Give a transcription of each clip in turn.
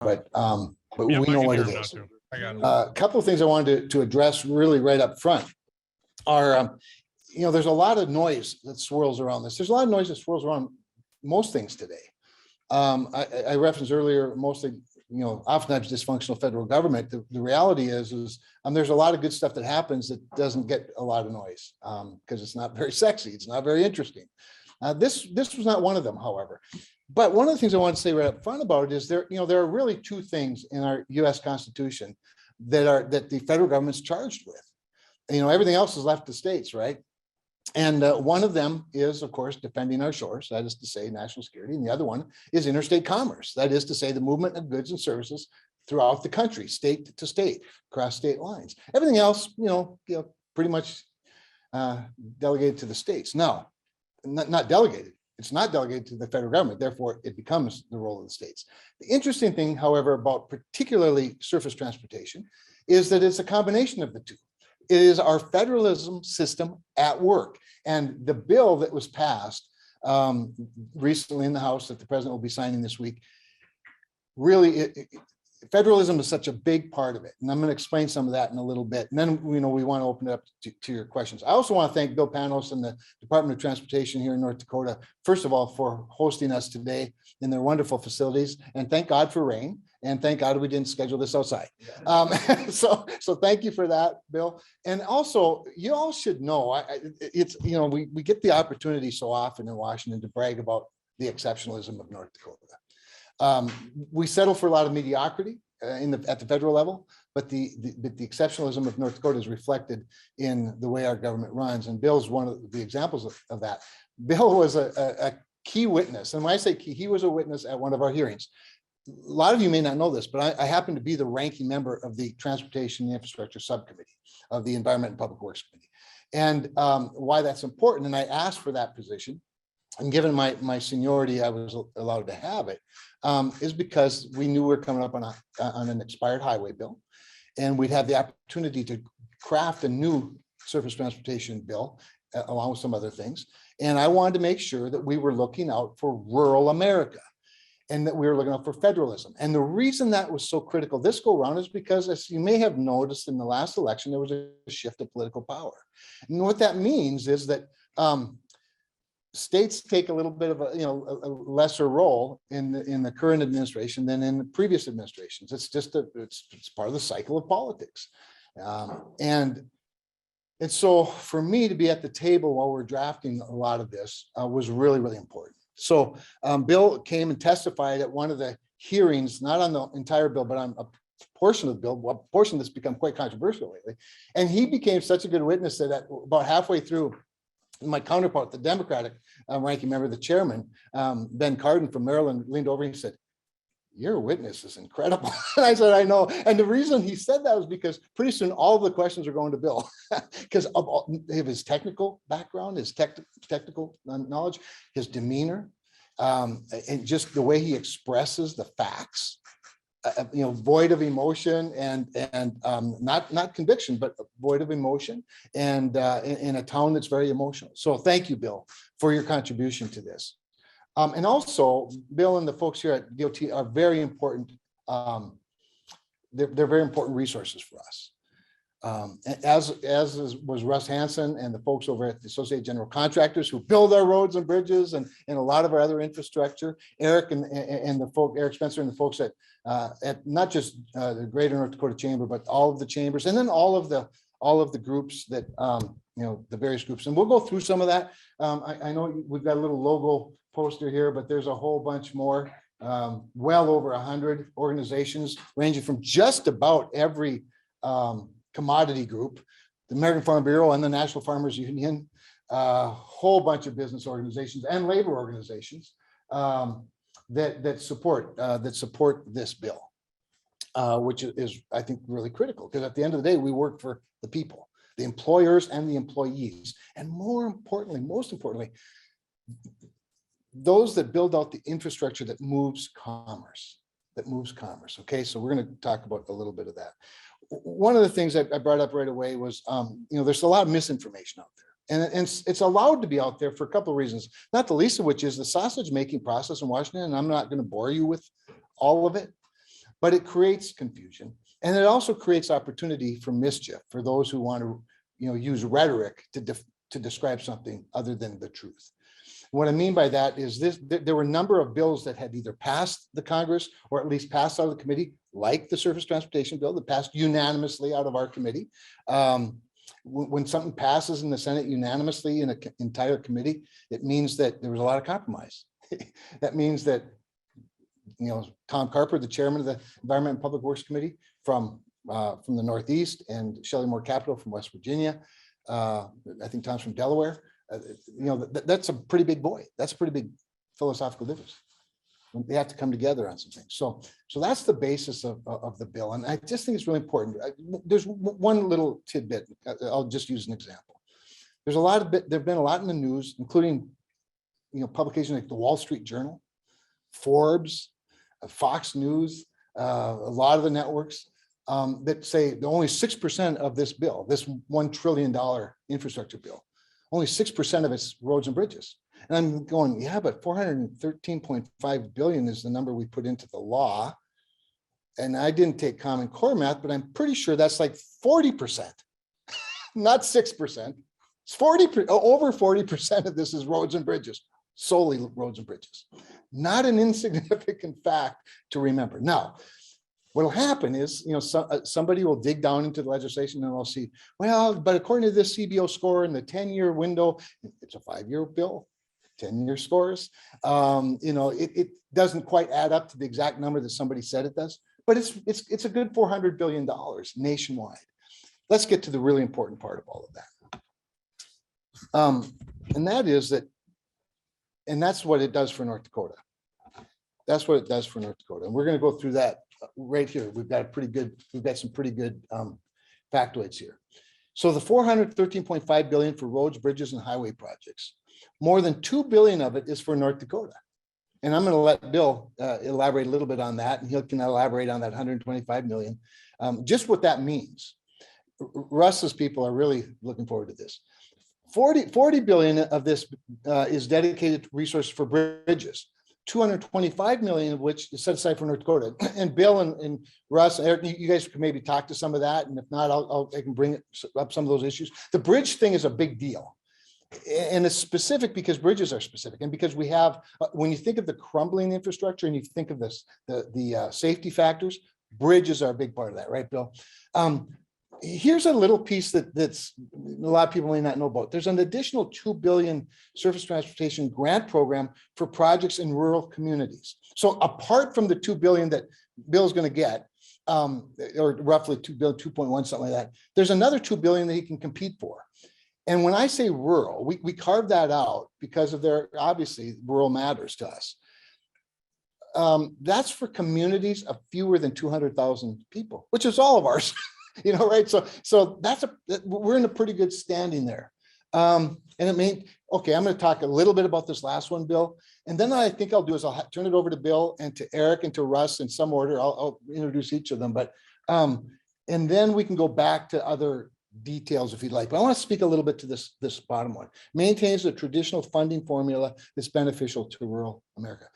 but we know what it is. I got it. A couple of things I wanted to address really right up front are, there's a lot of noise that swirls around this. There's a lot of noise that swirls around most things today. I referenced earlier, mostly, oftentimes dysfunctional federal government. The reality is there's a lot of good stuff that happens that doesn't get a lot of noise because it's not very sexy. It's not very interesting. This was not one of them, however. But one of the things I want to say right up front about it is there are really two things in our U.S. Constitution that the federal government's charged with. Everything else is left to states, right? And one of them is, of course, defending our shores, that is to say, national security. And the other one is interstate commerce, that is to say, the movement of goods and services throughout the country, state to state, across state lines. Everything else, pretty much delegated to the states. Now, not delegated. It's not delegated to the federal government. Therefore, it becomes the role of the states. The interesting thing, however, about particularly surface transportation is that it's a combination of the two. It is our federalism system at work. And the bill that was passed recently in the House that the president will be signing this week, really, federalism is such a big part of it. And I'm going to explain some of that in a little bit. And then, we want to open it up to your questions. I also want to thank Bill Panos and the Department of Transportation here in North Dakota, first of all, for hosting us today in their wonderful facilities. And thank God for rain. And thank God we didn't schedule this outside. So thank you for that, Bill. And also, you all should know, we get the opportunity so often in Washington to brag about the exceptionalism of North Dakota. We settle for a lot of mediocrity at the federal level, but the exceptionalism of North Dakota is reflected in the way our government runs. And Bill's one of the examples of that. Bill was a key witness. And when I say key, he was a witness at one of our hearings. A lot of you may not know this, but I happen to be the ranking member of the Transportation and Infrastructure Subcommittee of the Environment and Public Works Committee. And why that's important, and I asked for that position, and given my seniority, I was allowed to have it, is because we knew we were coming up on an expired highway bill, and we'd have the opportunity to craft a new surface transportation bill along with some other things. And I wanted to make sure that we were looking out for rural America, and that we were looking out for federalism. And the reason that was so critical this go around is because, as you may have noticed in the last election, there was a shift of political power. And what that means is that states take a little bit of a lesser role in the current administration than in the previous administrations. It's just it's part of the cycle of politics. And so for me to be at the table while we're drafting a lot of this was really, really important. So Bill came and testified at one of the hearings, not on the entire bill, but on a portion of the bill, a portion that's become quite controversial lately. And he became such a good witness that about halfway through, my counterpart, the Democratic ranking member, the chairman, Ben Cardin from Maryland, leaned over and he said, "Your witness is incredible." And I said, "I know." And the reason he said that was because pretty soon all of the questions are going to Bill because of his technical background, his technical knowledge, his demeanor, and just the way he expresses the facts, void of emotion and not conviction, but void of emotion and in a tone that's very emotional. So thank you, Bill, for your contribution to this. And also, Bill and the folks here at DOT are very important. They're very important resources for us. As was Russ Hansen and the folks over at the Associated General Contractors who build our roads and bridges and a lot of our other infrastructure. Eric and Eric Spencer and the folks at not just the Greater North Dakota Chamber, but all of the chambers, and then all of the groups that the various groups. And we'll go through some of that. I know we've got a little logo poster here, but there's a whole bunch more, well over 100 organizations ranging from just about every commodity group, the American Farm Bureau and the National Farmers Union, a whole bunch of business organizations and labor organizations that support this bill, which is, I think, really critical, because at the end of the day, we work for the people, the employers and the employees, and most importantly, those that build out the infrastructure that moves commerce. Okay, so we're going to talk about a little bit of that. One of the things I brought up right away was, there's a lot of misinformation out there, and it's allowed to be out there for a couple of reasons, not the least of which is the sausage making process in Washington. And I'm not going to bore you with all of it, but it creates confusion. And it also creates opportunity for mischief for those who want to, use rhetoric to describe something other than the truth. What I mean by that is there were a number of bills that had either passed the Congress or at least passed out of the committee, like the surface transportation bill that passed unanimously out of our committee. When something passes in the Senate unanimously in an entire committee, it means that there was a lot of compromise. That means that, Tom Carper, the chairman of the Environment and Public Works Committee from the Northeast, and Shelley Moore Capito from West Virginia. I think Tom's from Delaware. That's a pretty big boy. That's a pretty big philosophical difference. They have to come together on some things. So that's the basis of the bill. And I just think it's really important. There's one little tidbit. I'll just use an example. There've been a lot in the news, including, publications like the Wall Street Journal, Forbes, Fox News, a lot of the networks that say that only 6% of this bill, this $1 trillion infrastructure bill, only 6% of it's roads and bridges. And I'm going, yeah, but 413.5 billion is the number we put into the law. And I didn't take Common Core math, but I'm pretty sure that's like 40%, not 6%. It's over 40% of this is roads and bridges, solely roads and bridges. Not an insignificant fact to remember. Now, what'll happen is, somebody will dig down into the legislation and they'll see, well, but according to this CBO score in the 10-year window, it's a 5-year bill, 10-year scores. It doesn't quite add up to the exact number that somebody said it does, but it's a good $400 billion nationwide. Let's get to the really important part of all of that. And that is that, and that's what it does for North Dakota. That's what it does for North Dakota. And we're going to go through that right here. We've got some pretty good factoids here. So the 413.5 billion for roads, bridges, and highway projects, more than 2 billion of it is for North Dakota. And I'm going to let Bill elaborate a little bit on that, and he can elaborate on that 125 million, just what that means. Russ's people are really looking forward to this. 40 billion of this is dedicated to resources for bridges, 225 million of which is set aside for North Dakota. And Bill and Russ, Eric, you guys can maybe talk to some of that. And if not, I can bring up some of those issues. The bridge thing is a big deal. And it's specific because bridges are specific. And because we have, when you think of the crumbling infrastructure and you think of this, the safety factors, bridges are a big part of that, right, Bill? Here's a little piece that's a lot of people may not know about. There's an additional 2 billion surface transportation grant program for projects in rural communities. So apart from the 2 billion that Bill's going to get, or roughly 2 billion, 2.1, something like that, there's another 2 billion that he can compete for. And when I say rural, we carve that out because of obviously rural matters to us. That's for communities of fewer than 200,000 people, which is all of ours. Right? So we're in a pretty good standing there. And it may, okay, I'm going to talk a little bit about this last one, Bill. And then I think I'll do is I'll turn it over to Bill and to Eric and to Russ in some order. I'll introduce each of them, but, and then we can go back to other details if you'd like. But I want to speak a little bit to this bottom one. Maintains the traditional funding formula that's beneficial to rural America.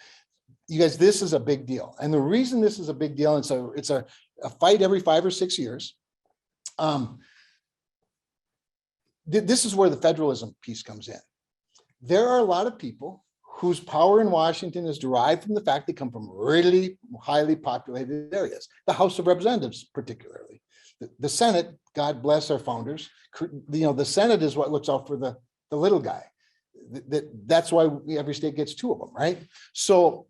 You guys, this is a big deal. And the reason this is a big deal, and so it's a fight every 5 or 6 years. This is where the federalism piece comes in. There are a lot of people whose power in Washington is derived from the fact they come from really highly populated areas, the House of Representatives particularly. The Senate, God bless our founders, the Senate is what looks out for the little guy. That's why every state gets 2 of them, right? So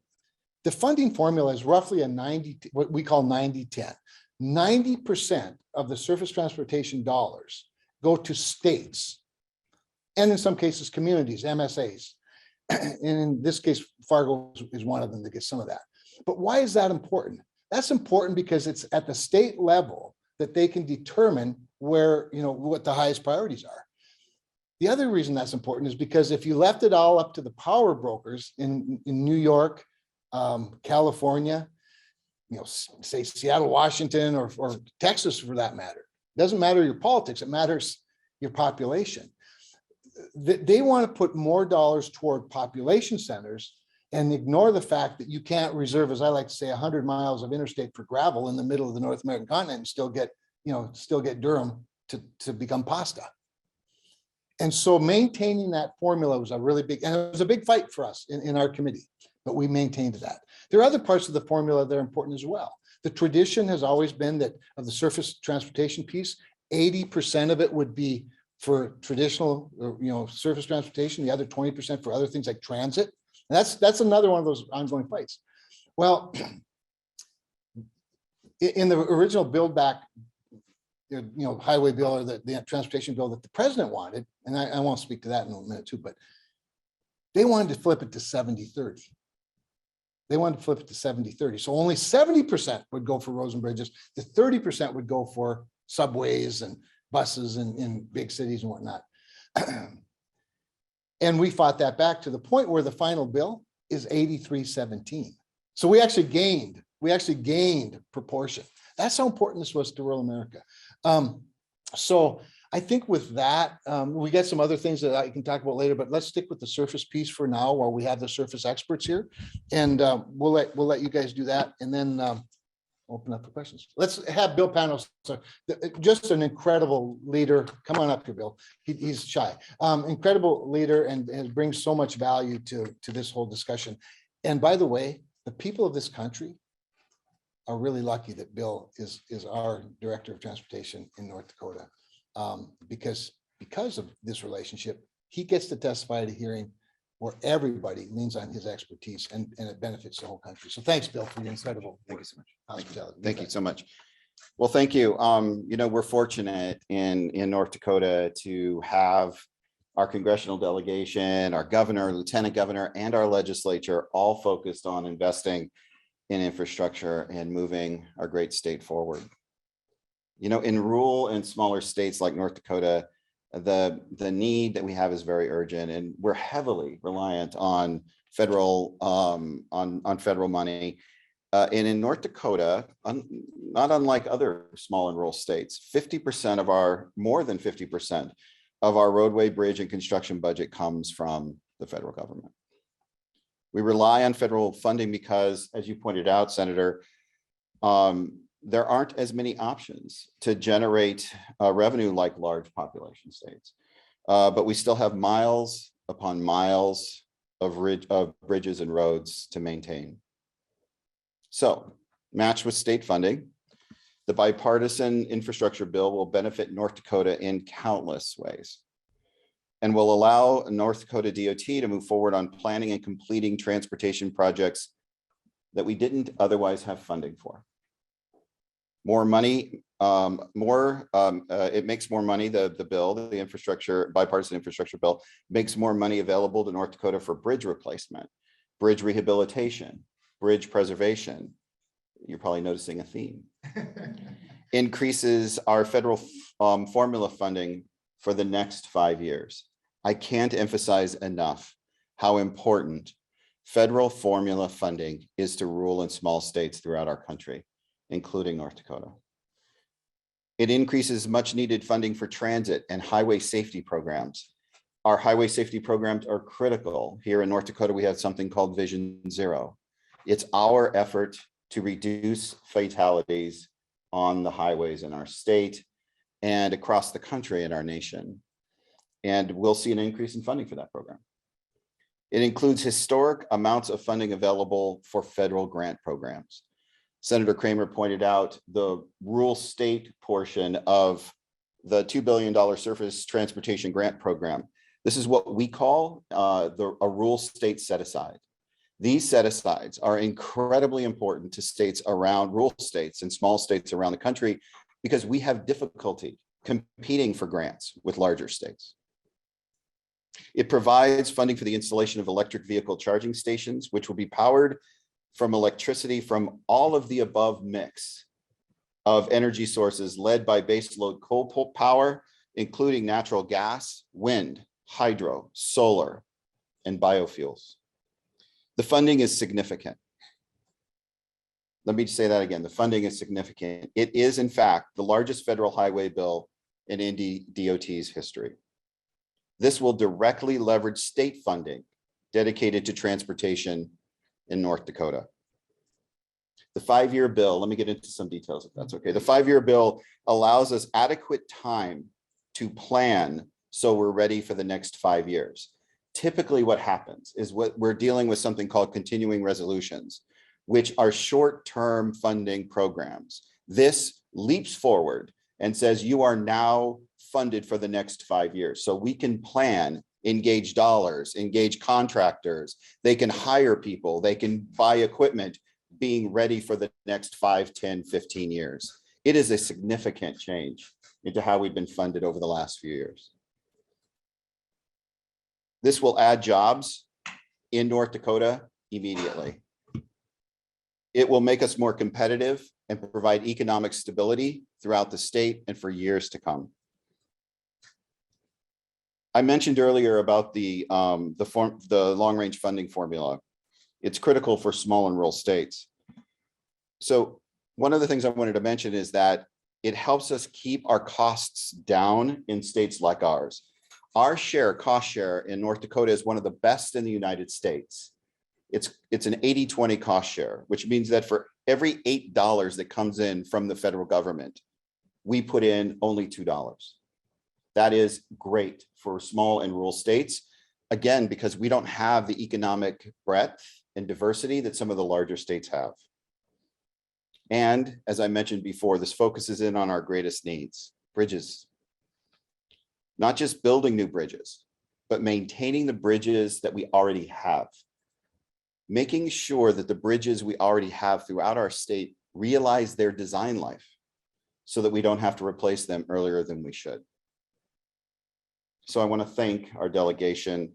the funding formula is roughly a 90, what we call 90-10. 90% of the surface transportation dollars go to states, and in some cases, communities, MSAs. And in this case, Fargo is one of them that gets some of that. But why is that important? That's important because it's at the state level that they can determine where, what the highest priorities are. The other reason that's important is because if you left it all up to the power brokers in New York, California, say Seattle, Washington, or Texas for that matter, it doesn't matter your politics, it matters your population. They want to put more dollars toward population centers and ignore the fact that you can't reserve, as I like to say, 100 miles of interstate for gravel in the middle of the North American continent and still get Durham to become pasta. And so maintaining that formula was a really big, and it was a big fight for us in our committee, but we maintained that. There are other parts of the formula that are important as well. The tradition has always been that of the surface transportation piece, 80% of it would be for traditional, surface transportation, the other 20% for other things like transit. And that's another one of those ongoing fights. Well, in the original Build Back, highway bill, or the transportation bill that the president wanted, and I won't speak to that in a minute too, but they wanted to flip it to 70-30. They wanted to flip it to 70-30. So only 70% would go for roads and bridges. The 30% would go for subways and buses in big cities and whatnot. And we fought that back to the point where the final bill is 83-17. So we actually gained proportion. That's how important this was to rural America. So I think with that, we got some other things that I can talk about later, but let's stick with the surface piece for now while we have the surface experts here. And we'll let you guys do that, and then open up for questions. Let's have Bill Panos, just an incredible leader. Come on up here, Bill. He's shy. Incredible leader, and brings so much value to this whole discussion. And by the way, the people of this country are really lucky that Bill is our Director of Transportation in North Dakota, because of this relationship, he gets to testify at a hearing where everybody leans on his expertise, and it benefits the whole country. So thanks, Bill, for your incredible. Thank you so much. Hospitality. Thank you so much. Well, thank you. We're fortunate in North Dakota to have our congressional delegation, our governor, lieutenant governor, and our legislature all focused on investing in infrastructure and moving our great state forward. In rural and smaller states like North Dakota, the need that we have is very urgent, and we're heavily reliant on federal federal money. And in North Dakota, not unlike other small and rural states, more than 50% of our roadway, bridge, and construction budget comes from the federal government. We rely on federal funding because, as you pointed out, Senator, there aren't as many options to generate revenue like large population states. But we still have miles upon miles of bridges and roads to maintain. So, matched with state funding, the bipartisan infrastructure bill will benefit North Dakota in countless ways, and will allow North Dakota DOT to move forward on planning and completing transportation projects that we didn't otherwise have funding for. More money, it makes more money, the bipartisan infrastructure bill makes more money available to North Dakota for bridge replacement, bridge rehabilitation, bridge preservation. You're probably noticing a theme. Increases our federal formula funding for the next 5 years. I can't emphasize enough how important federal formula funding is to rural and small states throughout our country, including North Dakota. It increases much needed funding for transit and highway safety programs. Our highway safety programs are critical. Here in North Dakota, we have something called Vision Zero. It's our effort to reduce fatalities on the highways in our state and across the country in our nation. And we'll see an increase in funding for that program. It includes historic amounts of funding available for federal grant programs. Senator Cramer pointed out the rural state portion of the $2 billion surface transportation grant program. This is what we call a rural state set-aside. These set-asides are incredibly important to states around rural states and small states around the country because we have difficulty competing for grants with larger states. It provides funding for the installation of electric vehicle charging stations, which will be powered from electricity from all of the above mix of energy sources led by baseload coal power, including natural gas, wind, hydro, solar, and biofuels. The funding is significant. Let me say that again. The funding is significant. It is, in fact, the largest federal highway bill in NDOT's history. This will directly leverage state funding dedicated to transportation in North Dakota. The 5-year bill, let me get into some details if that's okay. The 5-year bill allows us adequate time to plan so we're ready for the next 5 years. Typically what happens is we're dealing with something called continuing resolutions, which are short-term funding programs. This leaps forward and says you are now funded for the next 5 years. So we can plan, engage dollars, engage contractors, they can hire people, they can buy equipment, being ready for the next 5, 10, 15 years. It is a significant change into how we've been funded over the last few years. This will add jobs in North Dakota immediately. It will make us more competitive and provide economic stability throughout the state and for years to come. I mentioned earlier about the long-range funding formula. It's critical for small and rural states. So one of the things I wanted to mention is that it helps us keep our costs down in states like ours. Our cost share in North Dakota is one of the best in the United States. It's an 80-20 cost share, which means that for every $8 that comes in from the federal government, we put in only $2. That is great for small and rural states. Again, because we don't have the economic breadth and diversity that some of the larger states have. And as I mentioned before, this focuses in on our greatest needs, bridges. Not just building new bridges, but maintaining the bridges that we already have. Making sure that the bridges we already have throughout our state realize their design life so that we don't have to replace them earlier than we should. So I want to thank our delegation.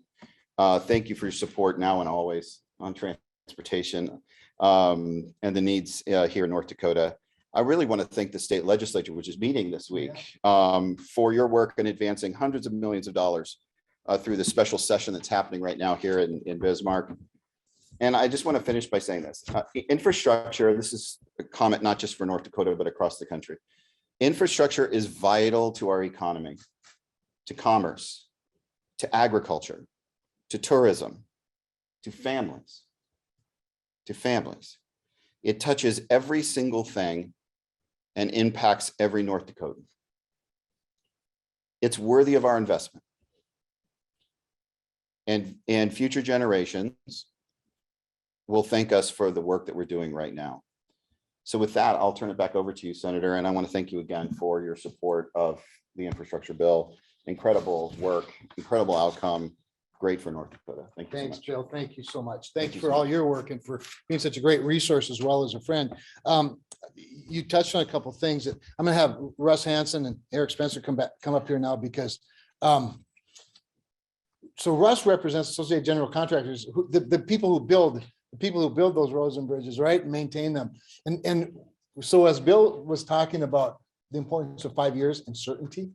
Thank you for your support now and always on transportation and the needs here in North Dakota. I really want to thank the state legislature, which is meeting this week, for your work in advancing hundreds of millions of dollars through the special session that's happening right now here in Bismarck. And I just want to finish by saying this. Infrastructure, this is a comment not just for North Dakota, but across the country. Infrastructure is vital to our economy, to commerce, to agriculture, to tourism, to families, It touches every single thing and impacts every North Dakotan. It's worthy of our investment. And future generations will thank us for the work that we're doing right now. So with that, I'll turn it back over to you, Senator, and I want to thank you again for your support of the infrastructure bill. Incredible work, incredible outcome, great for North Dakota. Thank you. Thanks, so much. Joe. Thank you so much. Thank you so for all your work and for being such a great resource as well as a friend. You touched on a couple of things that I'm going to have Russ Hansen and Eric Spencer come up here now because so Russ represents Associated General Contractors, the people who build those roads and bridges, right, and maintain them. And so as Bill was talking about the importance of 5 years and certainty,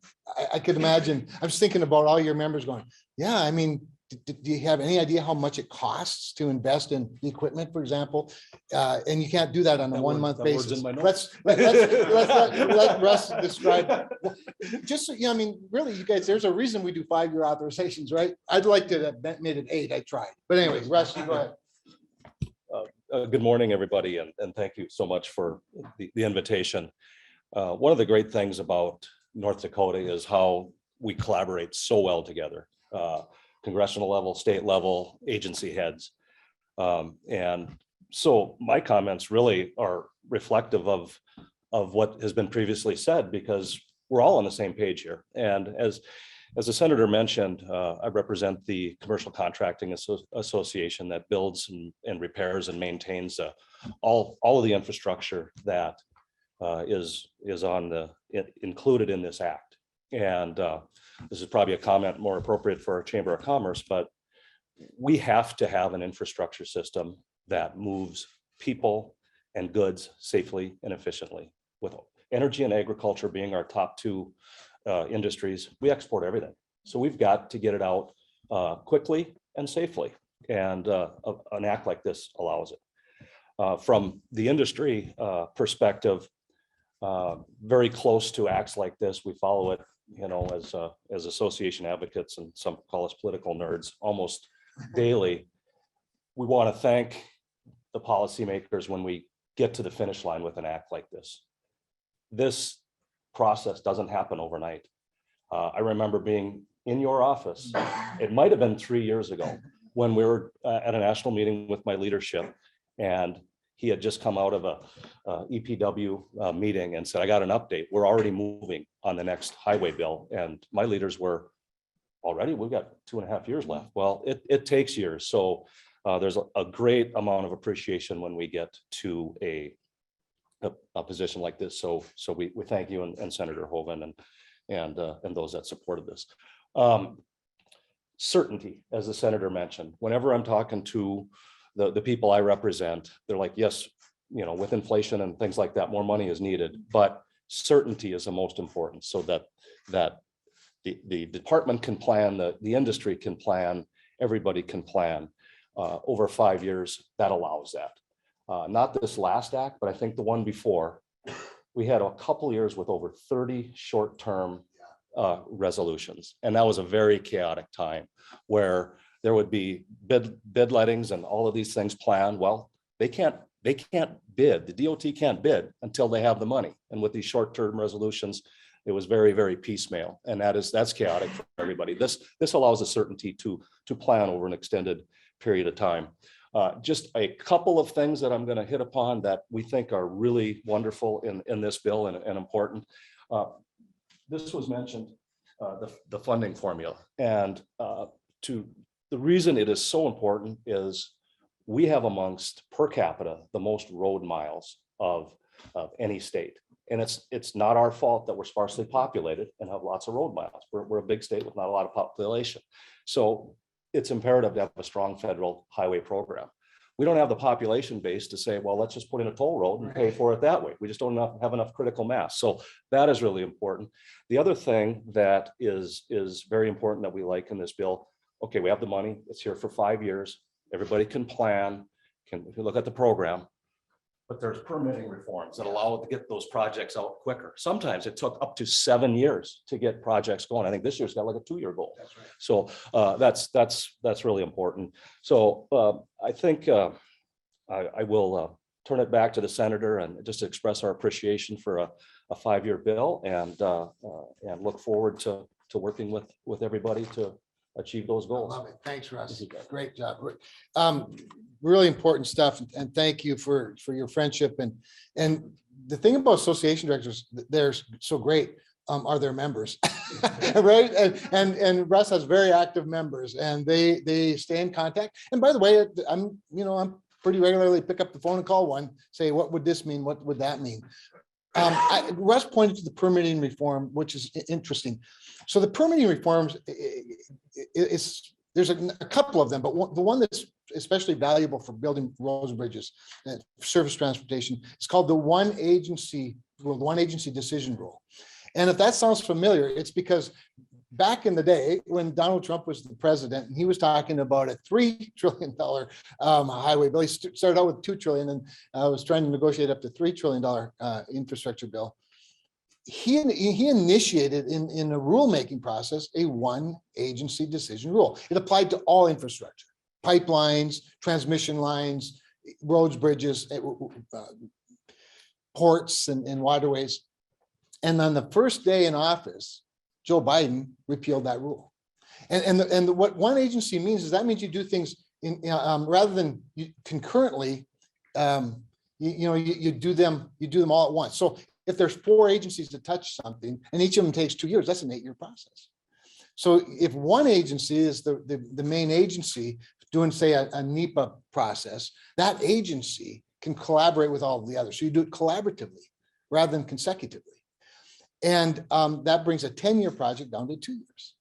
I could imagine, I was thinking about all your members going, yeah, I mean, do you have any idea how much it costs to invest in the equipment, for example? And you can't do that on a 1 month basis. Let Russ describe. Just so, yeah, I mean, really, you guys, there's a reason we do 5-year authorizations, right? I'd like to have made it 8. I tried, but anyways, Russ, you go ahead. Good morning, everybody, and thank you so much for the invitation. One of the great things about North Dakota is how we collaborate so well together. Congressional level, state level, agency heads. And so my comments really are reflective of what has been previously said, because we're all on the same page here. And as the senator mentioned, I represent the Commercial Contracting Association that builds and repairs and maintains all of the infrastructure that is included in this act. And this is probably a comment more appropriate for our Chamber of Commerce, but we have to have an infrastructure system that moves people and goods safely and efficiently. With energy and agriculture being our top 2 industries, we export everything. So we've got to get it out quickly and safely. And an act like this allows it. From the industry perspective, very close to acts like this, we follow it, you know, as association advocates, and some call us political nerds, almost daily. We want to thank the policymakers when we get to the finish line with an act like this. This process doesn't happen overnight. I remember being in your office, it might have been 3 years ago, when we were at a national meeting with my leadership, and he had just come out of a EPW meeting and said, I got an update. We're already moving on the next highway bill. And my leaders were, already, we've got 2.5 years left. Well, it takes years. So there's a great amount of appreciation when we get to a position like this. So we thank you and Senator Hoeven and those that supported this. Certainty, as the senator mentioned, whenever I'm talking to the people I represent, they're like, yes, with inflation and things like that, more money is needed, but certainty is the most important, so that the department can plan, the industry can plan, everybody can plan over 5 years. That allows that. Not this last act, but I think the one before, we had a couple years with over 30 short-term resolutions. And that was a very chaotic time where there would be bid lettings and all of these things planned. Well, they can't bid. The DOT can't bid until they have the money. And with these short-term resolutions, it was very, very piecemeal. And that's chaotic for everybody. This allows a certainty to plan over an extended period of time. Just a couple of things that I'm going to hit upon that we think are really wonderful in this bill and important. This was mentioned, the funding formula, and the reason it is so important is we have amongst per capita the most road miles of any state, and it's not our fault that we're sparsely populated and have lots of road miles. We're a big state with not a lot of population, so it's imperative to have a strong federal highway program. We don't have the population base to say, well, let's just put in a toll road and pay for it that way. We just don't have enough critical mass. So that is really important. The other thing that is very important that we like in this bill, okay, we have the money, it's here for 5 years. Everybody can plan, if you look at the program, but there's permitting reforms that allow it to get those projects out quicker. Sometimes it took up to 7 years to get projects going. I think this year's got like a 2-year goal. That's right. So that's really important. So I think I will turn it back to the senator and just express our appreciation for a 5-year bill, and look forward to working with everybody to achieve those goals. I love it. Thanks, Russ. Great job. Really important stuff, and thank you for your friendship. And the thing about association directors, they're so great, are their members, right? And Russ has very active members, and they stay in contact. And by the way, I'm pretty regularly pick up the phone and call one, say, what would this mean? What would that mean? Russ pointed to the permitting reform, which is interesting. So the permitting reforms, there's a couple of them, but the one that's especially valuable for building roads and bridges and surface transportation is called the one agency rule, the one agency decision rule. And if that sounds familiar, it's because back in the day when Donald Trump was the president, and he was talking about a $3 trillion highway bill. He started out with $2 trillion and was trying to negotiate up to $3 trillion infrastructure bill. He initiated in a rulemaking process a one agency decision rule. It applied to all infrastructure, pipelines, transmission lines, roads, bridges, ports, and waterways. And on the first day in office, Joe Biden repealed that rule. And what one agency means is that means you do things rather than concurrently. You do them all at once. So if there's 4 agencies that touch something and each of them takes 2 years, that's an 8-year process. So if one agency is the main agency doing, say, a NEPA process, that agency can collaborate with all of the others. So you do it collaboratively rather than consecutively. And that brings a 10-year project down to 2 years.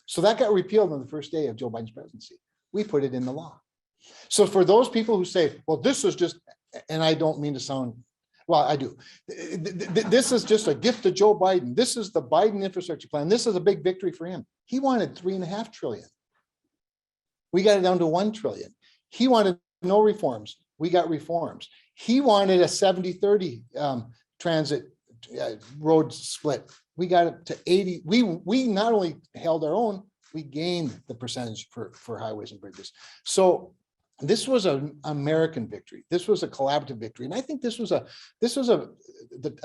So that got repealed on the first day of Joe Biden's presidency. We put it in the law. So for those people who say, well, this is just, and I don't mean to sound, well, I do. This is just a gift to Joe Biden. This is the Biden infrastructure plan. This is a big victory for him. He wanted $3.5 trillion. We got it down to $1 trillion. He wanted no reforms. We got reforms. He wanted a 70-30 transit road split. We got it to 80. We not only held our own, we gained the percentage for highways and bridges. So This was an American victory. This was a collaborative victory. And I think this was a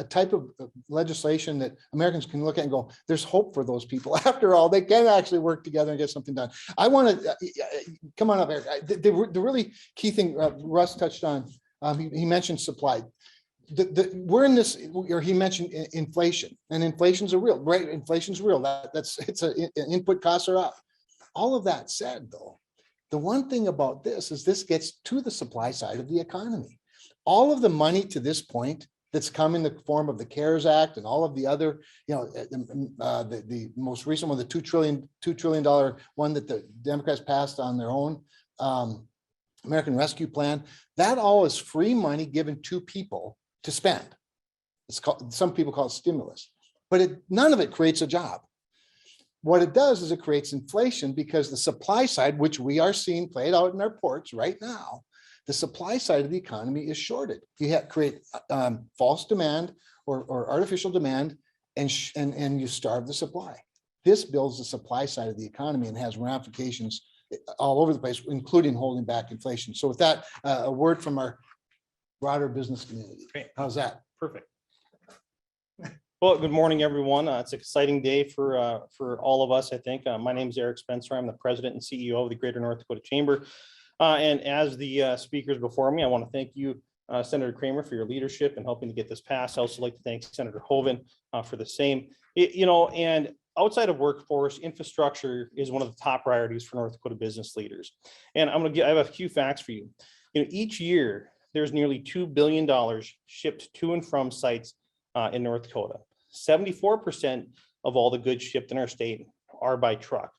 type of legislation that Americans can look at and go, there's hope for those people. After all, they can actually work together and get something done. I want to, come on up, Eric. The really key thing Russ touched on, he mentioned supply. We're in this, or he mentioned inflation, and inflation's a real, right? Inflation's real. Input costs are up. All of that said, though, the one thing about this is this gets to the supply side of the economy. All of the money to this point that's come in the form of the CARES Act and all of the other, the most recent one, the $2 trillion one that the Democrats passed on their own American Rescue Plan, that all is free money given to people to spend. It's called, some people call it stimulus, but none of it creates a job. What it does is it creates inflation, because the supply side, which we are seeing played out in our ports right now, the supply side of the economy is shorted. You create false demand or artificial demand, and you starve the supply. This builds the supply side of the economy and has ramifications all over the place, including holding back inflation. So with that, a word from our broader business community. Great. How's that? Perfect. Well, good morning, everyone. It's an exciting day for all of us, I think. My name is Eric Spencer. I'm the president and CEO of the Greater North Dakota Chamber. And as the speakers before me, I want to thank you, Senator Cramer, for your leadership in helping to get this passed. I also like to thank Senator Hoeven for the same. And outside of workforce, infrastructure is one of the top priorities for North Dakota business leaders. And I have a few facts for you. Each year, there's nearly $2 billion shipped to and from sites in North Dakota. 74% of all the goods shipped in our state are by truck.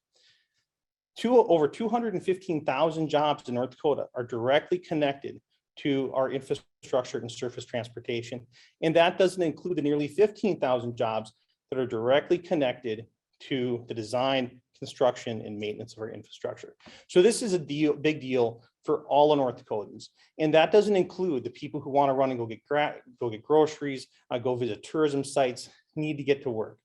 Over 215,000 jobs in North Dakota are directly connected to our infrastructure and surface transportation. And that doesn't include the nearly 15,000 jobs that are directly connected to the design, construction, and maintenance of our infrastructure. So this is a big deal for all of North Dakotans. And that doesn't include the people who want to run and go get groceries, go visit tourism sites, need to get to work.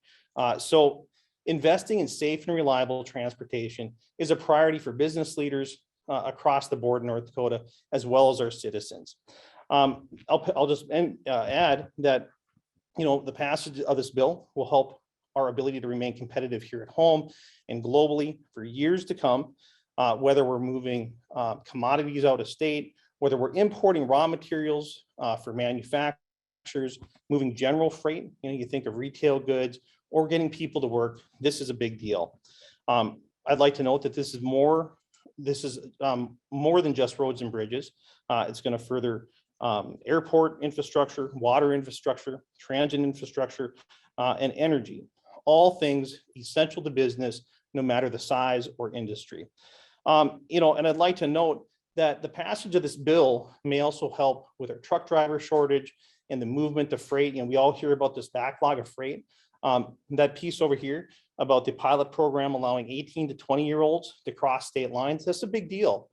So investing in safe and reliable transportation is a priority for business leaders across the board in North Dakota, as well as our citizens. I'll just add that, the passage of this bill will help our ability to remain competitive here at home and globally for years to come, whether we're moving commodities out of state, whether we're importing raw materials for manufacturers, moving general freight, you think of retail goods, or getting people to work. This is a big deal. I'd like to note that this is more than just roads and bridges. It's going to further airport infrastructure, water infrastructure, transit infrastructure, and energy, all things essential to business, no matter the size or industry. And I'd like to note that the passage of this bill may also help with our truck driver shortage and the movement of freight. We all hear about this backlog of freight. That piece over here about the pilot program allowing 18 to 20-year-olds to cross state lines, that's a big deal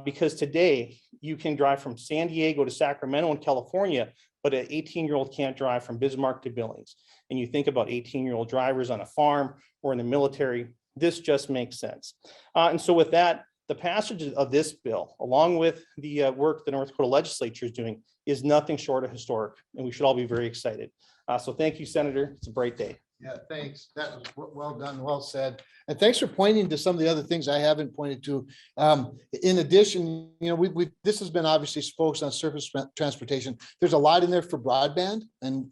because today you can drive from San Diego to Sacramento in California, but an 18-year-old can't drive from Bismarck to Billings. And you think about 18-year-old drivers on a farm or in the military, this just makes sense. And so with that, the passage of this bill, along with the work the North Dakota legislature is doing, is nothing short of historic, and we should all be very excited. So thank you, Senator. It's a bright day. Yeah, thanks. That was well done, well said. And thanks for pointing to some of the other things I haven't pointed to. In addition, this has been obviously focused on surface transportation. There's a lot in there for broadband. And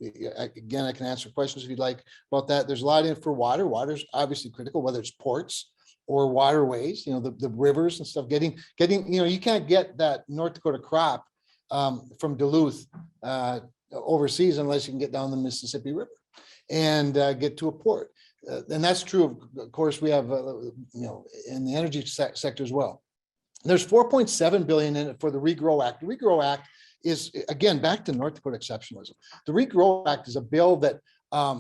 again, I can answer questions if you'd like about that. There's a lot in it for water. Water's obviously critical, whether it's ports or waterways, the rivers and stuff, getting, you can't get that North Dakota crop from Duluth overseas unless you can get down the Mississippi River and get to a port. And that's true, of course, we have, in the energy sector as well. There's $4.7 billion in it for the Regrow Act. The Regrow Act is, again, back to North Dakota exceptionalism. The Regrow Act is a bill that, a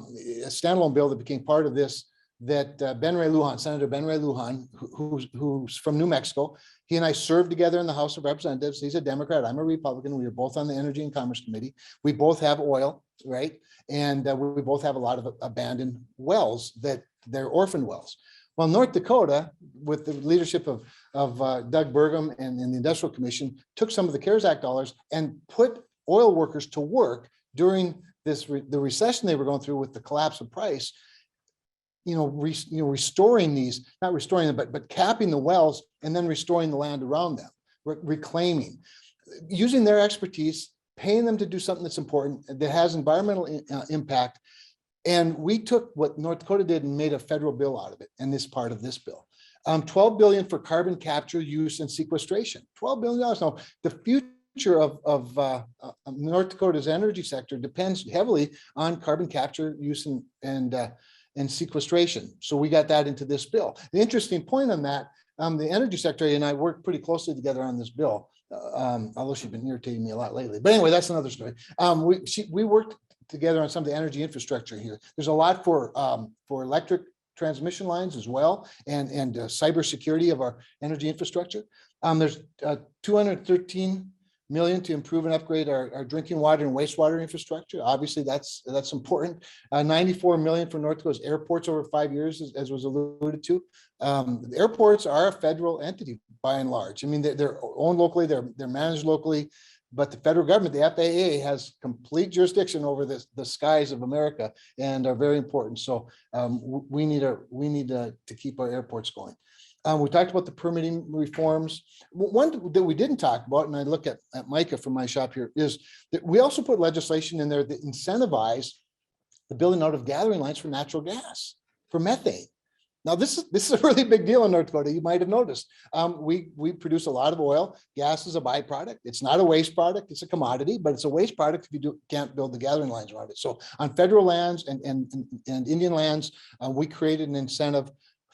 standalone bill that became part of this, that Senator Ben Ray Lujan, who's from New Mexico, he and I served together in the House of Representatives. He's a Democrat, I'm a Republican. We were both on the Energy and Commerce Committee. We both have oil, right? And we both have a lot of abandoned wells that they're orphan wells. Well, North Dakota, with the leadership of Doug Burgum and the Industrial Commission, took some of the CARES Act dollars and put oil workers to work during the recession they were going through with the collapse of price. Restoring these, not restoring them, but capping the wells and then restoring the land around them, reclaiming, using their expertise, paying them to do something that's important, that has environmental impact. And we took what North Dakota did and made a federal bill out of it. And this part of this bill, $12 billion for carbon capture, use, and sequestration. $12 billion. Now, the future of North Dakota's energy sector depends heavily on carbon capture, use, and sequestration. So we got that into this bill. The interesting point on that, the energy secretary and I worked pretty closely together on this bill, although she's been irritating me a lot lately. But anyway, that's another story. We worked together on some of the energy infrastructure here. There's a lot for electric transmission lines as well, and cybersecurity of our energy infrastructure. There's $213 million to improve and upgrade our drinking water and wastewater infrastructure. Obviously, that's important. $94 million for North Dakota's airports over 5 years, as was alluded to. The airports are a federal entity by and large. I mean, they're owned locally, they're managed locally, but the federal government, the FAA, has complete jurisdiction over the skies of America and are very important. So we need to keep our airports going. We talked about the permitting reforms. One that we didn't talk about, and I look at Micah from my shop here, is that we also put legislation in there that incentivize the building out of gathering lines for natural gas, for methane. Now, this is a really big deal in North Dakota. You might have noticed. We produce a lot of oil. Gas is a byproduct. It's not a waste product. It's a commodity, but it's a waste product if you can't build the gathering lines around it. So on federal lands and Indian lands, we created an incentive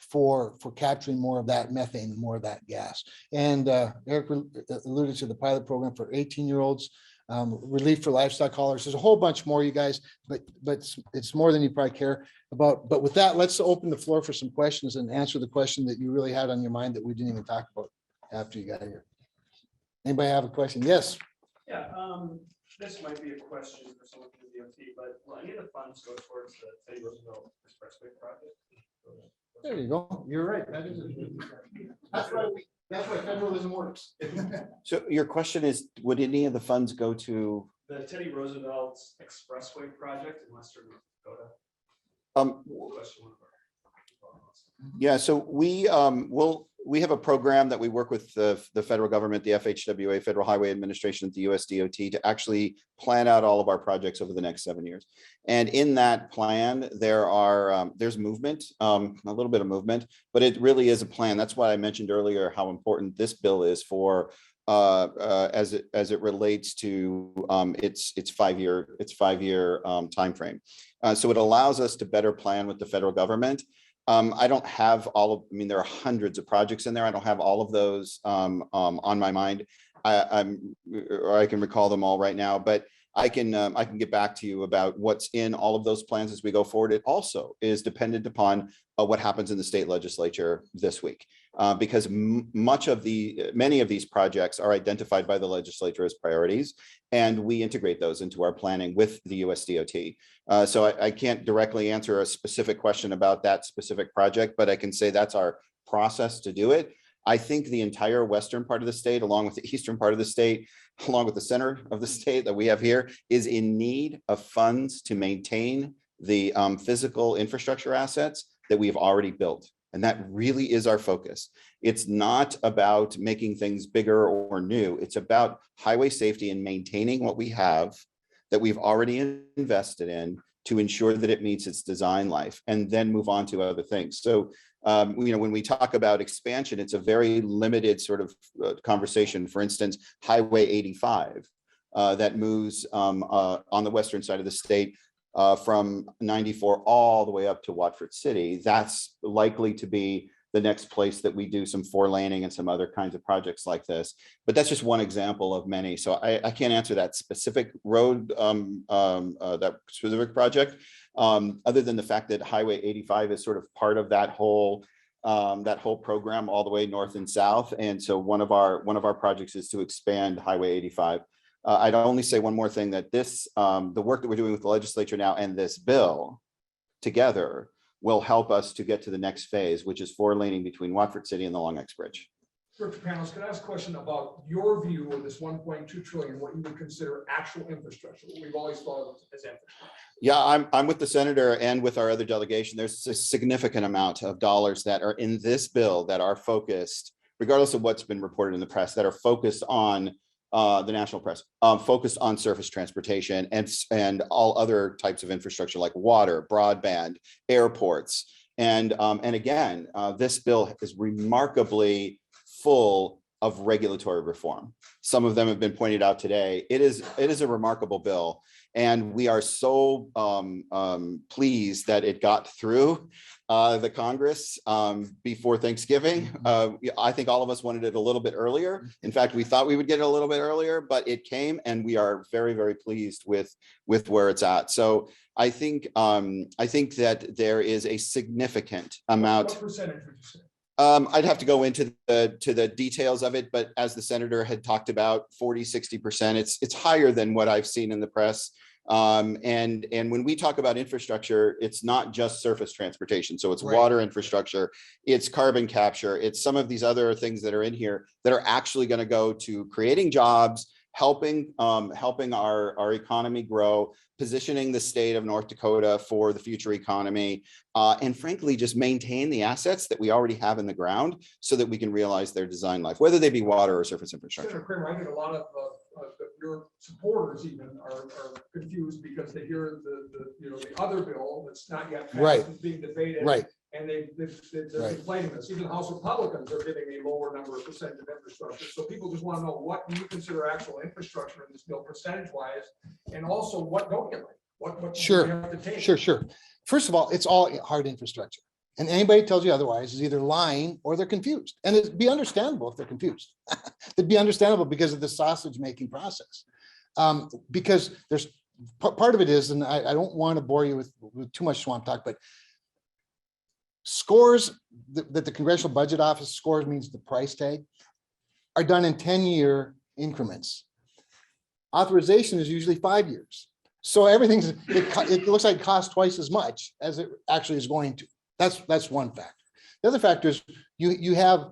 for capturing more of that methane, more of that gas. And Eric alluded to the pilot program for 18-year-olds, relief for livestock haulers. There's a whole bunch more, you guys, but it's more than you probably care about. But with that, let's open the floor for some questions and answer the question that you really had on your mind that we didn't even talk about after you got here. Anybody have a question? Yes. Yeah, this might be a question for someone from the DOT, but will any of the funds go towards the Teddy Roosevelt Expressway project? There you go. You're right. That's why federalism works. So your question is, would any of the funds go to? The Teddy Roosevelt Expressway project in Western North Dakota. Question one of our- Yeah, so we have a program that we work with the federal government, the FHWA, Federal Highway Administration, the USDOT, to actually plan out all of our projects over the next 7 years. And in that plan, there's movement, a little bit of movement, but it really is a plan. That's why I mentioned earlier how important this bill is for as it relates to its 5-year timeframe. So it allows us to better plan with the federal government. I don't have there are hundreds of projects in there. I don't have all of those on my mind. I can recall them all right now, but I can get back to you about what's in all of those plans as we go forward. It also is dependent upon what happens in the state legislature this week, because many of these projects are identified by the legislature as priorities, and we integrate those into our planning with the USDOT. So I can't directly answer a specific question about that specific project, but I can say that's our process to do it. I think the entire western part of the state, along with the eastern part of the state, along with the center of the state that we have here, is in need of funds to maintain the physical infrastructure assets that we've already built. And that really is our focus. It's not about making things bigger or new. It's about highway safety and maintaining what we have that we've already invested in to ensure that it meets its design life, and then move on to other things. So when we talk about expansion, it's a very limited sort of conversation. For instance, Highway 85 that moves on the western side of the state from 94 all the way up to Watford City. That's likely to be the next place that we do some 4-laning and some other kinds of projects like this. But that's just one example of many. So I can't answer that specific road, that specific project, other than the fact that Highway 85 is sort of part of that whole program all the way north and south. And so one of our projects is to expand Highway 85. I'd only say one more thing, that the work that we're doing with the legislature now and this bill together will help us to get to the next phase, which is 4-laning between Watford City and the Long X Bridge. Director Panels, can I ask a question about your view of this 1.2 trillion, what you would consider actual infrastructure, what we've always thought of as infrastructure? Yeah, I'm with the senator and with our other delegation. There's a significant amount of dollars that are in this bill that are focused, regardless of what's been reported in the press, that are focused on the national press, focused on surface transportation and all other types of infrastructure like water, broadband, airports. And again, this bill is remarkably full of regulatory reform. Some of them have been pointed out today. It is a remarkable bill. And we are so pleased that it got through the Congress before Thanksgiving. I think all of us wanted it a little bit earlier. In fact, we thought we would get it a little bit earlier, but it came, and we are very, very pleased with where it's at. So I think that there is a significant amount. What percentage would you say? I'd have to go into the details of it, but as the senator had talked about, 40–60%, it's higher than what I've seen in the press. And when we talk about infrastructure, it's not just surface transportation. So it's water infrastructure, it's carbon capture, it's some of these other things that are in here that are actually going to go to creating jobs, helping our economy grow, positioning the state of North Dakota for the future economy, and frankly, just maintain the assets that we already have in the ground so that we can realize their design life, whether they be water or surface infrastructure. Senator Cramer, I think a lot of your supporters even are confused because they hear the other bill that's not yet passed is being debated. Right. And they're complaining this. Even House Republicans are giving a lower number of percent of infrastructure. So people just want to know, what do you consider actual infrastructure in this bill percentage wise? And also, what don't you like? What Sure. do you have to take? Sure. First of all, it's all hard infrastructure. And anybody tells you otherwise is either lying or they're confused. And it'd be understandable if they're confused. It'd be understandable because of the sausage making process. Because there's part of it is, and I don't want to bore you with too much swamp talk, but scores that the Congressional Budget Office scores, means the price tag, are done in 10-year increments. Authorization is usually 5 years. So it looks like it costs twice as much as it actually is going to. That's one factor. The other factor is you have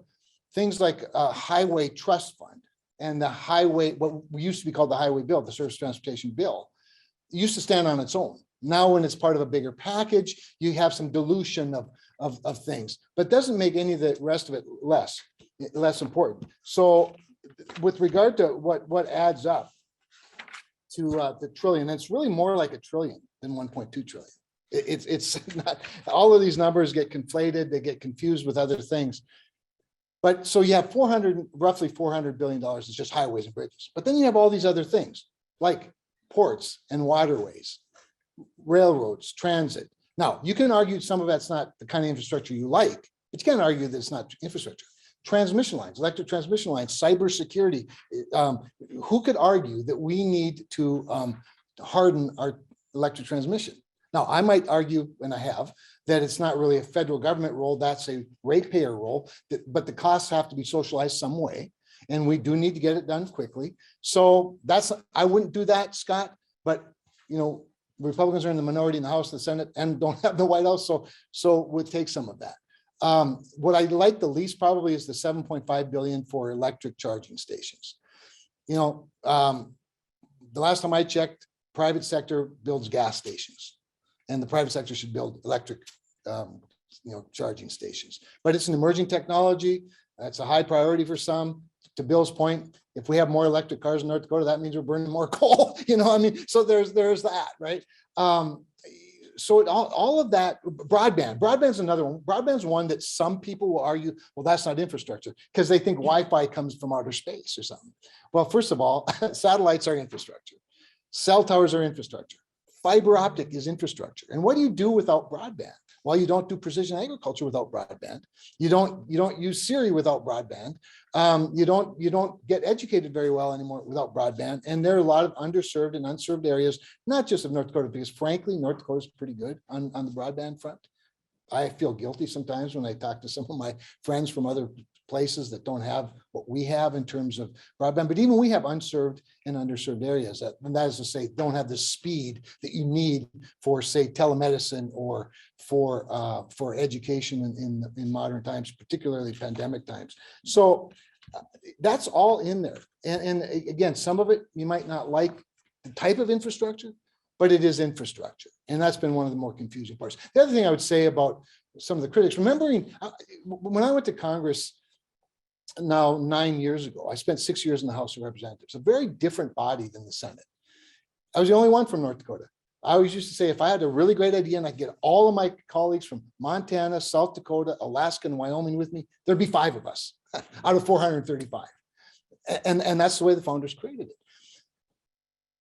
things like a highway trust fund and the highway, what used to be called the highway bill, the surface transportation bill, used to stand on its own. Now, when it's part of a bigger package, you have some dilution of things, but doesn't make any of the rest of it less important. So with regard to what adds up to the trillion, it's really more like a trillion than 1.2 trillion. It's not, all of these numbers get conflated, they get confused with other things. But so you have roughly $400 billion is just highways and bridges. But then you have all these other things like ports and waterways, railroads, transit. Now, you can argue some of that's not the kind of infrastructure you like, but you can't argue that it's not infrastructure. Transmission lines, electric transmission lines, cybersecurity. Who could argue that we need to harden our electric transmission? Now, I might argue, and I have, that it's not really a federal government role, that's a ratepayer role, but the costs have to be socialized some way, and we do need to get it done quickly. So I wouldn't do that, Scott, but Republicans are in the minority in the House, the Senate, and don't have the White House, so we'll take some of that. What I like the least probably is the $7.5 billion for electric charging stations. The last time I checked, private sector builds gas stations, and the private sector should build electric, charging stations. But it's an emerging technology. That's a high priority for some. To Bill's point, if we have more electric cars in North Dakota, that means we're burning more coal. So there's that, right? So all of that, broadband's another one. Broadband's one that some people will argue, well, that's not infrastructure, because they think Wi-Fi comes from outer space or something. Well, first of all, satellites are infrastructure. Cell towers are infrastructure. Fiber optic is infrastructure. And what do you do without broadband? Well, you don't do precision agriculture without broadband. You don't use Siri without broadband. You don't get educated very well anymore without broadband. And there are a lot of underserved and unserved areas, not just of North Dakota, because frankly, North Dakota is pretty good on the broadband front. I feel guilty sometimes when I talk to some of my friends from other places that don't have what we have in terms of broadband, but even we have unserved and underserved areas and that is to say, don't have the speed that you need for, say, telemedicine or for education in modern times, particularly pandemic times. So that's all in there. And again, some of it you might not like the type of infrastructure, but it is infrastructure. And that's been one of the more confusing parts. The other thing I would say about some of the critics, remembering when I went to Congress now 9 years ago, I spent 6 years in the House of Representatives, a very different body than the Senate. I was the only one from North Dakota. I always used to say, if I had a really great idea and I get all of my colleagues from Montana, South Dakota, Alaska, and Wyoming with me, there'd be 5 of us out of 435. And that's the way the founders created it.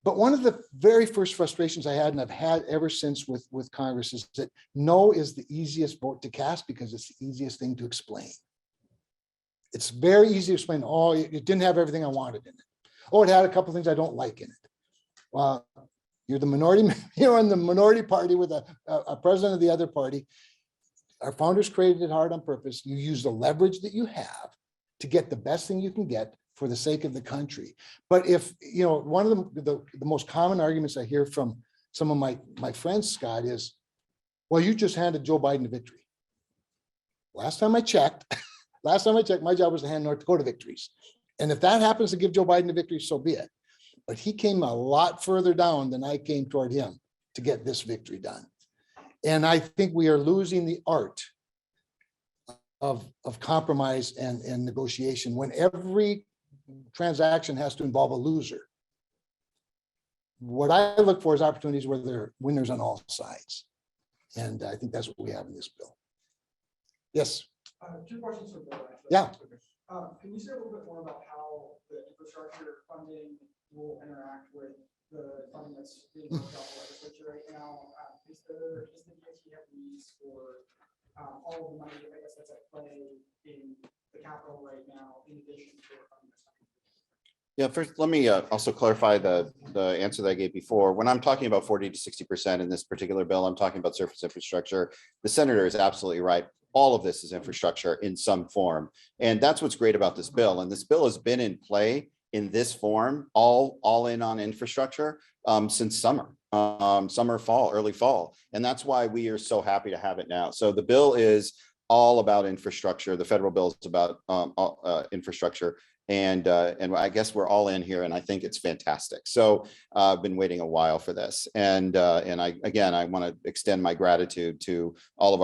But one of the very first frustrations I had, and I've had ever since with Congress, is that no is the easiest vote to cast because it's the easiest thing to explain. It's very easy to explain, oh, it didn't have everything I wanted in it. Oh, it had a couple things I don't like in it. Well, you're the minority, you're in the minority party with a president of the other party. Our founders created it hard on purpose. You use the leverage that you have to get the best thing you can get for the sake of the country. But if, one of the most common arguments I hear from some of my friends, Scott, is, well, you just handed Joe Biden a victory. Last time I checked, my job was to hand North Dakota victories. And if that happens to give Joe Biden a victory, so be it. But he came a lot further down than I came toward him to get this victory done. And I think we are losing the art of compromise and negotiation when every transaction has to involve a loser. What I look for is opportunities where there are winners on all sides. And I think that's what we have in this bill. Yes. 2 questions for Bill. Yeah. Can you say a little bit more about how the infrastructure funding will interact with the funding that's being worked out in the legislature right now? Is the DOT have needs for all of the money, I guess, that's at play in the capital right now, in addition to funding that's coming? Yeah, first, let me also clarify the answer that I gave before. When I'm talking about 40 to 60% in this particular bill, I'm talking about surface infrastructure. The senator is absolutely right. All of this is infrastructure in some form. And that's what's great about this bill. And this bill has been in play in this form, all in on infrastructure since summer, fall, early fall. And that's why we are so happy to have it now. So the bill is all about infrastructure. The federal bill is about infrastructure. And I guess we're all in here, and I think it's fantastic. So I've been waiting a while for this, and I want to extend my gratitude to all of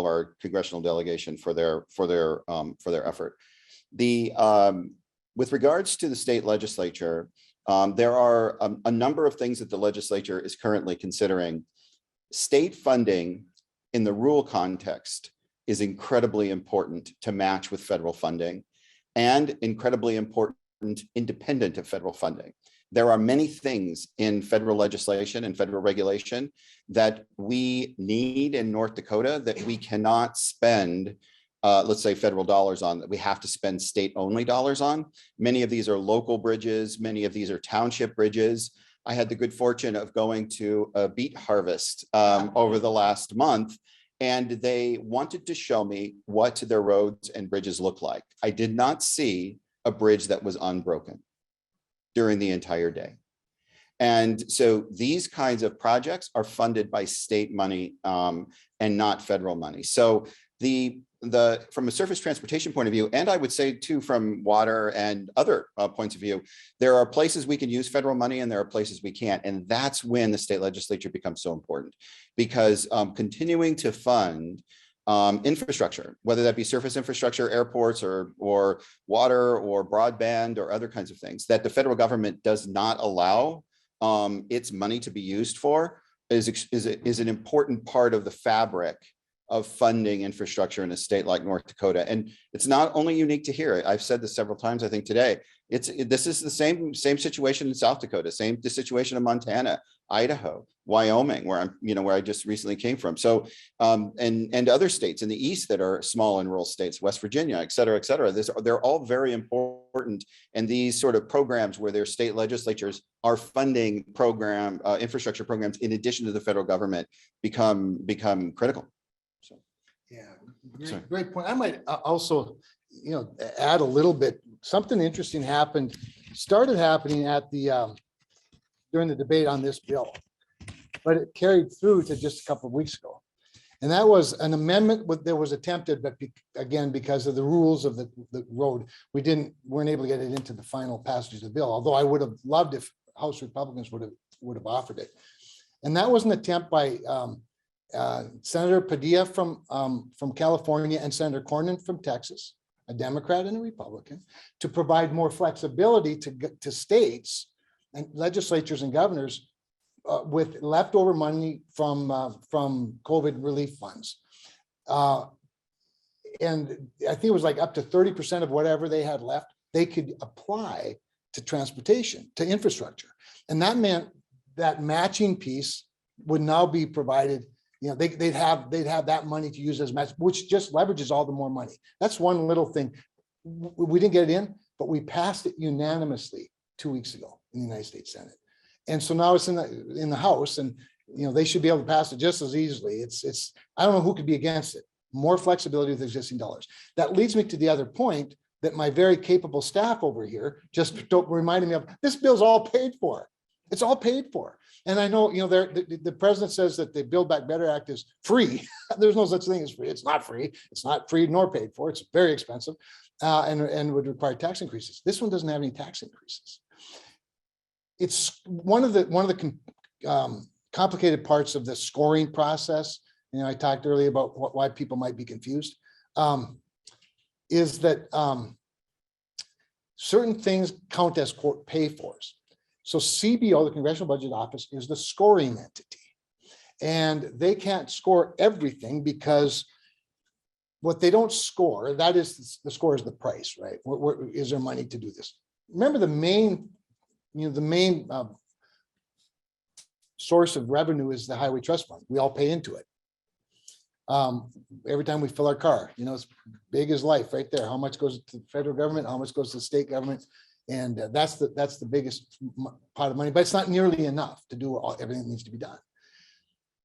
our congressional delegation for their effort. With regards to the state legislature, there are a number of things that the legislature is currently considering. State funding in the rural context is incredibly important to match with federal funding, and incredibly important independent of federal funding. There are many things in federal legislation and federal regulation that we need in North Dakota that we cannot spend, let's say, federal dollars on, that we have to spend state-only dollars on. Many of these are local bridges. Many of these are township bridges. I had the good fortune of going to a beet harvest over the last month, and they wanted to show me what their roads and bridges look like. I did not see a bridge that was unbroken during the entire day. And so these kinds of projects are funded by state money and not federal money. So from a surface transportation point of view, and I would say too from water and other points of view, there are places we can use federal money and there are places we can't. And that's when the state legislature becomes so important, because continuing to fund infrastructure, whether that be surface infrastructure, airports, or water, or broadband, or other kinds of things that the federal government does not allow its money to be used for, is an important part of the fabric of funding infrastructure in a state like North Dakota. And it's not only unique to here. I've said this several times, I think today, this is the same situation in South Dakota, the situation in Montana, Idaho, Wyoming, where I just recently came from. So, and other states in the East that are small and rural states, West Virginia, et cetera, et cetera. They're all very important. And these sort of programs where their state legislatures are funding infrastructure programs in addition to the federal government become critical. Yeah, great point. I might also add a little bit. Something interesting started happening at during the debate on this bill, but it carried through to just a couple of weeks ago. And that was an amendment that was attempted, but again, because of the rules of the road, we weren't able to get it into the final passage of the bill, although I would have loved if House Republicans would have offered it. And that was an attempt by Senator Padilla from California and Senator Cornyn from Texas, a Democrat and a Republican, to provide more flexibility to states and legislatures and governors with leftover money from COVID relief funds. And I think it was like up to 30% of whatever they had left, they could apply to transportation, to infrastructure. And that meant that matching piece would now be provided. They'd have that money to use as match, which just leverages all the more money. That's one little thing. We didn't get it in, but we passed it unanimously 2 weeks ago in the United States Senate. And so now it's in the House, and they should be able to pass it just as easily. It's I don't know who could be against it. More flexibility with existing dollars. That leads me to the other point that my very capable staff over here just reminded me of. This bill's all paid for. It's all paid for. And I know, the president says that the Build Back Better Act is free. There's no such thing as free. It's not free. It's not free nor paid for. It's very expensive and would require tax increases. This one doesn't have any tax increases. It's one of the complicated parts of the scoring process. I talked earlier about why people might be confused. Is that certain things count as quote pay-fors. So CBO, the Congressional Budget Office, is the scoring entity. And they can't score everything because what they don't score, that is the score is the price, right? Is there money to do this? Remember the main source of revenue is the Highway Trust Fund. We all pay into it. Every time we fill our car, it's big as life right there. How much goes to the federal government? How much goes to the state government? And that's the biggest pot of money, but it's not nearly enough to do everything that needs to be done.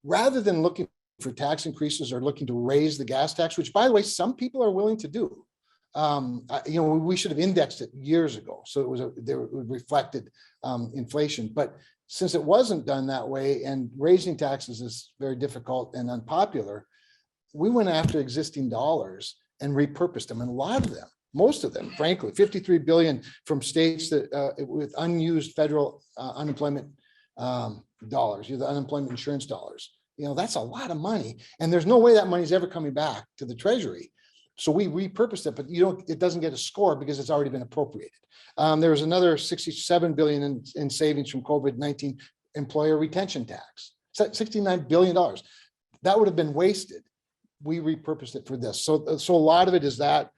Rather than looking for tax increases or looking to raise the gas tax, which by the way, some people are willing to do. We should have indexed it years ago. So it reflected inflation, but since it wasn't done that way and raising taxes is very difficult and unpopular, we went after existing dollars and repurposed them. And a lot of them, most of them, frankly, 53 billion from states that with unused federal unemployment dollars, the unemployment insurance dollars. That's a lot of money, and there's no way that money's ever coming back to the Treasury. So we repurposed it, but it doesn't get a score because it's already been appropriated. There was another 67 billion in savings from COVID-19 employer retention tax, $69 billion. That would have been wasted. We repurposed it for this. So a lot of it is that.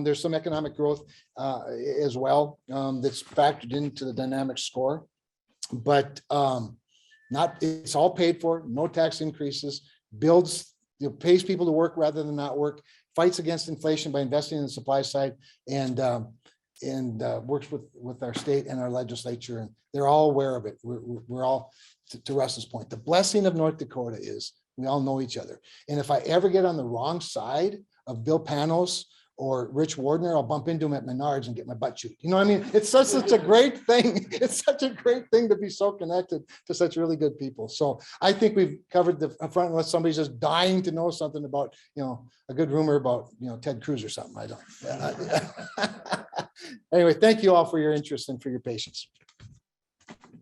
There's some economic growth as well that's factored into the dynamic score, but it's all paid for, no tax increases, builds, pays people to work rather than not work, fights against inflation by investing in the supply side, and works with our state and our legislature, and they're all aware of it. We're all, to Russ's point, the blessing of North Dakota is we all know each other. And if I ever get on the wrong side of Bill Panos or Rich Wardner, I'll bump into him at Menards and get my butt chewed. It's such a great thing. It's such a great thing to be so connected to such really good people. So I think we've covered the front, unless somebody's just dying to know something about, a good rumor about, Ted Cruz or something. I don't. Anyway, thank you all for your interest and for your patience.